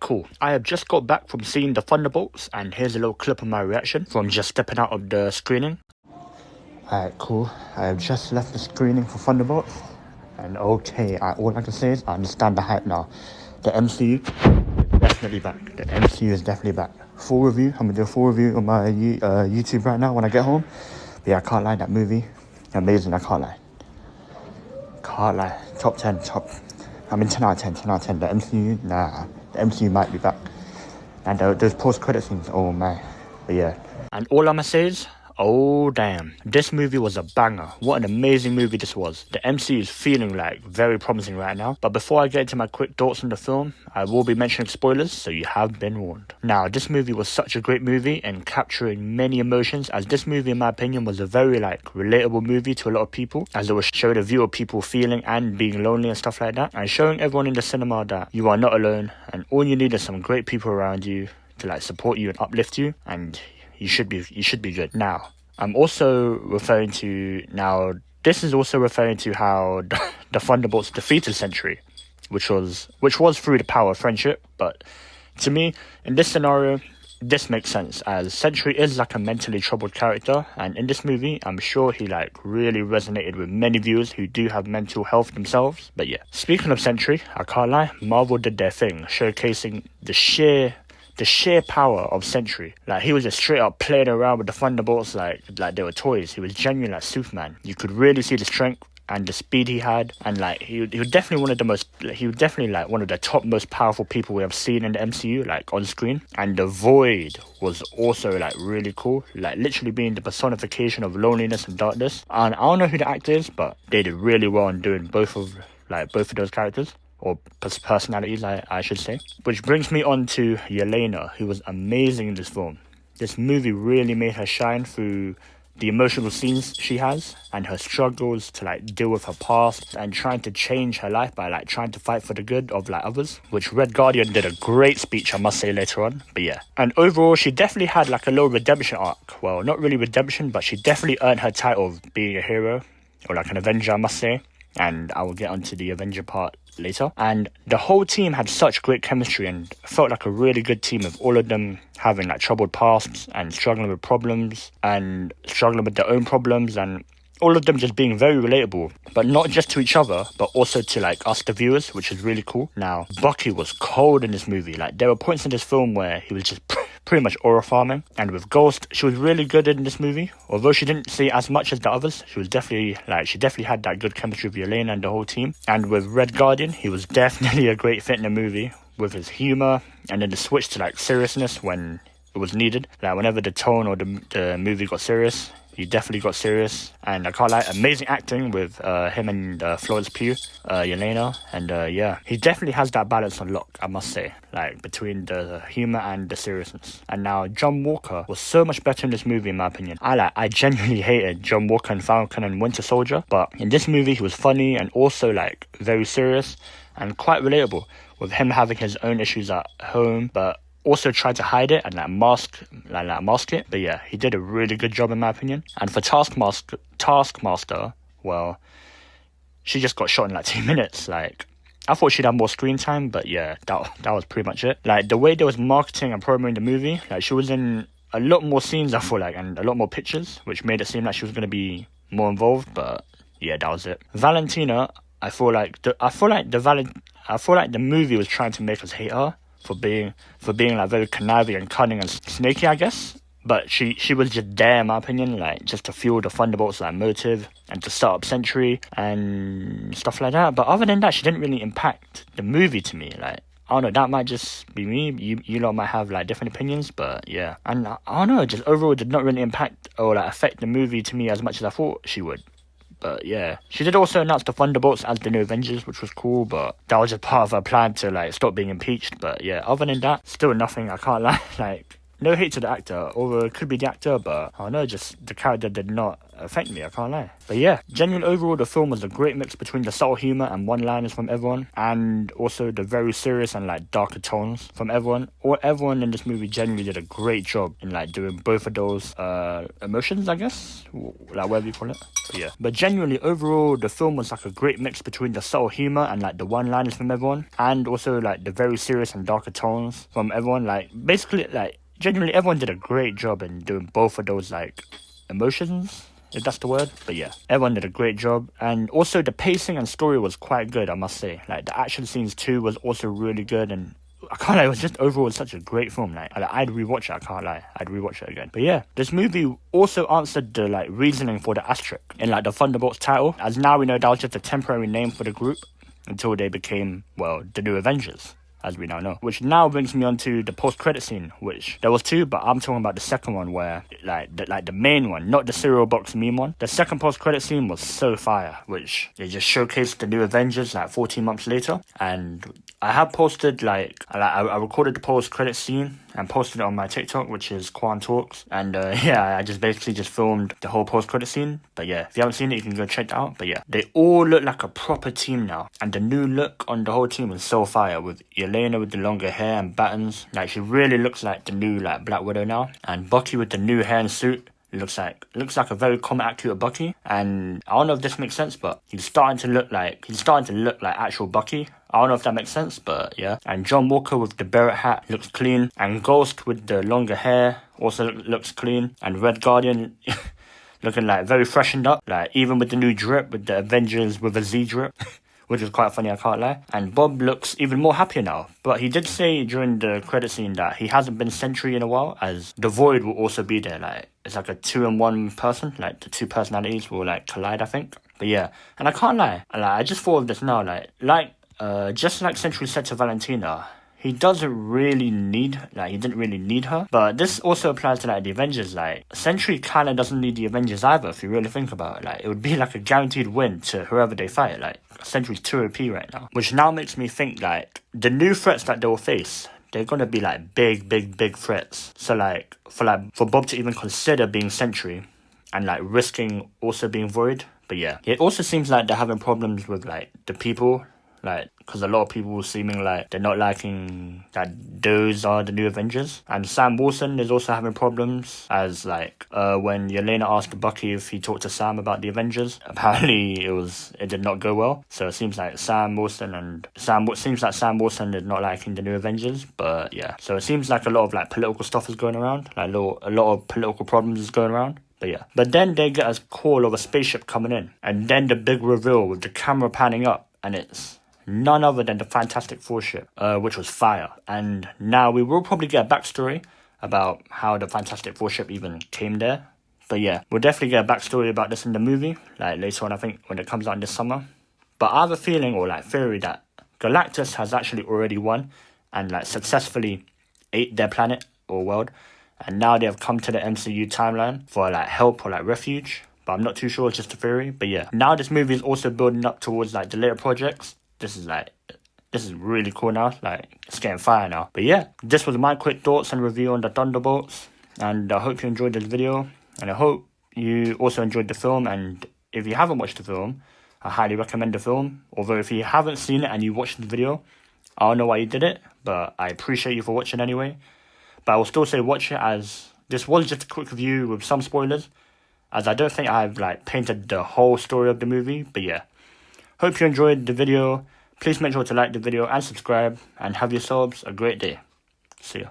Cool. I have just got back from seeing the Thunderbolts, and here's a little clip of my reaction from just stepping out of the screening. Cool. I have just left the screening for Thunderbolts, and okay, all I can say is I understand the hype now. The MCU is definitely back. The MCU is definitely back. Full review. I'm gonna do a full review on my YouTube right now when I get home. But yeah, I can't lie, that movie, amazing. I can't lie. Top 10, I mean 10 out of 10, 10 out of 10. The MCU, nah. The MCU might be back. And those post-credit scenes, oh man. But yeah. And all I'ma say is, oh damn, this movie was a banger. What an amazing movie this was. The MCU is feeling like very promising right now. But before I get into my quick thoughts on the film, I will be mentioning spoilers, so you have been warned. Now, this movie was such a great movie and capturing many emotions, as this movie in my opinion was a very relatable movie to a lot of people, as it was showing a view of people feeling and being lonely and stuff like that, and showing everyone in the cinema that you are not alone and all you need is some great people around you to support you and uplift you, and you should be good. Now, I'm also referring to how the Thunderbolts defeated Sentry, which was through the power of friendship. But to me, in this scenario, this makes sense, as Sentry is a mentally troubled character, and in this movie, I'm sure he really resonated with many viewers who do have mental health themselves. But yeah, speaking of Sentry, I can't lie, Marvel did their thing, showcasing the sheer power of Sentry. He was just straight up playing around with the Thunderbolts like they were toys. He was genuinely like Superman. You could really see the strength and the speed he had, and he was definitely one of the top most powerful people we have seen in the MCU, on screen. And the Void was also really cool, literally being the personification of loneliness and darkness. And I don't know who the actor is, but they did really well in doing both of those characters, or personalities, I should say. Which brings me on to Yelena, who was amazing in this film. This movie really made her shine through the emotional scenes she has, and her struggles to deal with her past and trying to change her life by trying to fight for the good of others, which Red Guardian did a great speech, I must say, later on. But yeah, and overall she definitely had a little redemption arc. Well, not really redemption, but she definitely earned her title of being a hero, or an Avenger, I must say. And I will get onto the Avenger part later. And the whole team had such great chemistry and felt like a really good team, of all of them having troubled pasts and struggling with problems and struggling with their own problems, and all of them just being very relatable, but not just to each other, but also to us, the viewers, which is really cool. Now, Bucky was cold in this movie. There were points in this film where he was just pretty much aura farming. And with Ghost, she was really good in this movie. Although she didn't see as much as the others, she was definitely she definitely had that good chemistry with Yelena and the whole team. And with Red Guardian, he was definitely a great fit in the movie, with his humor and then the switch to seriousness when it was needed. Whenever the tone or the movie got serious, he definitely got serious. And I can't lie, amazing acting with him and Florence Pugh, Yelena, and yeah, he definitely has that balance on lock, I must say, between the humor and the seriousness. And now John Walker was so much better in this movie, in my opinion. I genuinely hated John Walker in Falcon and Winter Soldier, but in this movie he was funny and also very serious and quite relatable, with him having his own issues at home, but also tried to hide it and mask it. But yeah, he did a really good job in my opinion. And for Taskmaster, well, she just got shot in 2 minutes. I thought she'd have more screen time, but yeah, that was pretty much it. The way there was marketing and promoting the movie, she was in a lot more scenes, I feel and a lot more pictures, which made it seem like she was going to be more involved. But yeah, that was it. Valentina, I feel like the movie was trying to make us hate her for being very conniving and cunning and snaky, I guess. But she was just there, in my opinion, just to fuel the Thunderbolts motive and to start up Sentry and stuff like that. But other than that, she didn't really impact the movie to me. I don't know, that might just be me. You lot might have different opinions, but yeah. And I don't know, just overall did not really impact or affect the movie to me as much as I thought she would. But yeah, she did also announce the Thunderbolts as the new Avengers, which was cool, but that was just part of her plan to stop being impeached. But yeah, other than that, still nothing, I can't lie. No hate to the actor, or it could be the actor, but I don't know, just the character did not affect me, I can't lie. But yeah, genuinely overall the film was a great mix between the subtle humour and one-liners from everyone, and also the very serious and like darker tones from everyone. Everyone in this movie genuinely did a great job in like doing both of those emotions, I guess, like whatever you call it. But yeah, but genuinely overall the film was like a great mix between the subtle humour and like the one-liners from everyone, and also like the very serious and darker tones from everyone. Like basically like genuinely everyone did a great job in doing both of those like emotions, if that's the word. But yeah, everyone did a great job, and also the pacing and story was quite good, I must say. Like the action scenes too was also really good, and I can't lie, it was just overall such a great film. Like I'd rewatch it, I can't lie, I'd rewatch it again. But yeah, this movie also answered the like reasoning for the asterisk in like the Thunderbolts title, as now we know that was just a temporary name for the group until they became, well, the New Avengers, as we now know. Which now brings me on to the post-credit scene, which there was two, but I'm talking about the second one, where the main one, not the cereal box meme one. The second post-credit scene was so fire, which they just showcased the New Avengers like 14 months later. And I have posted I recorded the post-credit scene and posted it on my TikTok, which is kuantalks. And yeah, I just basically just filmed the whole post-credit scene. But yeah, if you haven't seen it, you can go check it out. But yeah, they all look like a proper team now, and the new look on the whole team was so fire, with Yelena with the longer hair and buttons. Like she really looks like the new like Black Widow now, and Bucky with the new hair and suit looks like a very comic accurate Bucky. And I don't know if this makes sense, but he's starting to look like actual Bucky. I don't know if that makes sense, but yeah. And John Walker with the beret hat looks clean, and Ghost with the longer hair also looks clean, and Red Guardian looking like very freshened up, like even with the new drip, with the Avengers with a Z drip. Which is quite funny, I can't lie. And Bob looks even more happier now. But he did say during the credit scene that he hasn't been Sentry in a while, as the Void will also be there. Like, it's like a 2-in-1 person. Like, the two personalities will, like, collide, I think. But yeah, and I can't lie. I just thought of this now. Just like Sentry said to Valentina, he didn't really need her. But this also applies to like the Avengers. Like Sentry kind of doesn't need the Avengers either, if you really think about it. Like it would be like a guaranteed win to whoever they fight. Like Sentry's too OP right now, which now makes me think like the new threats that they will face, they're gonna be like big threats. So like for Bob to even consider being Sentry and like risking also being Void. But yeah, it also seems like they're having problems with like the people. Like, because a lot of people seeming like they're not liking that those are the new Avengers. And Sam Wilson is also having problems, as like when Yelena asked Bucky if he talked to Sam about the Avengers, apparently it did not go well. So it seems like Sam Wilson is not liking the new Avengers. But yeah, so it seems like a lot of like political stuff is going around, like a lot of political problems is going around. But yeah, but then they get a call of a spaceship coming in, and then the big reveal with the camera panning up, and it's none other than the Fantastic Four ship, which was fire. And now we will probably get a backstory about how the Fantastic Four ship even came there. But yeah, we'll definitely get a backstory about this in the movie, like later on, I think, when it comes out this summer. But I have a feeling, or like theory, that Galactus has actually already won and like successfully ate their planet or world, and now they have come to the MCU timeline for like help or like refuge. But I'm not too sure, it's just a theory. But yeah, now this movie is also building up towards like the later projects. This is really cool now, like, it's getting fire now. But yeah, this was my quick thoughts and review on the Thunderbolts, and I hope you enjoyed this video, and I hope you also enjoyed the film. And if you haven't watched the film, I highly recommend the film. Although if you haven't seen it and you watched the video, I don't know why you did it, but I appreciate you for watching anyway. But I will still say watch it, as this was just a quick review with some spoilers, as I don't think I've like painted the whole story of the movie. But yeah, hope you enjoyed the video. Please make sure to like the video and subscribe, and have yourselves a great day. See ya.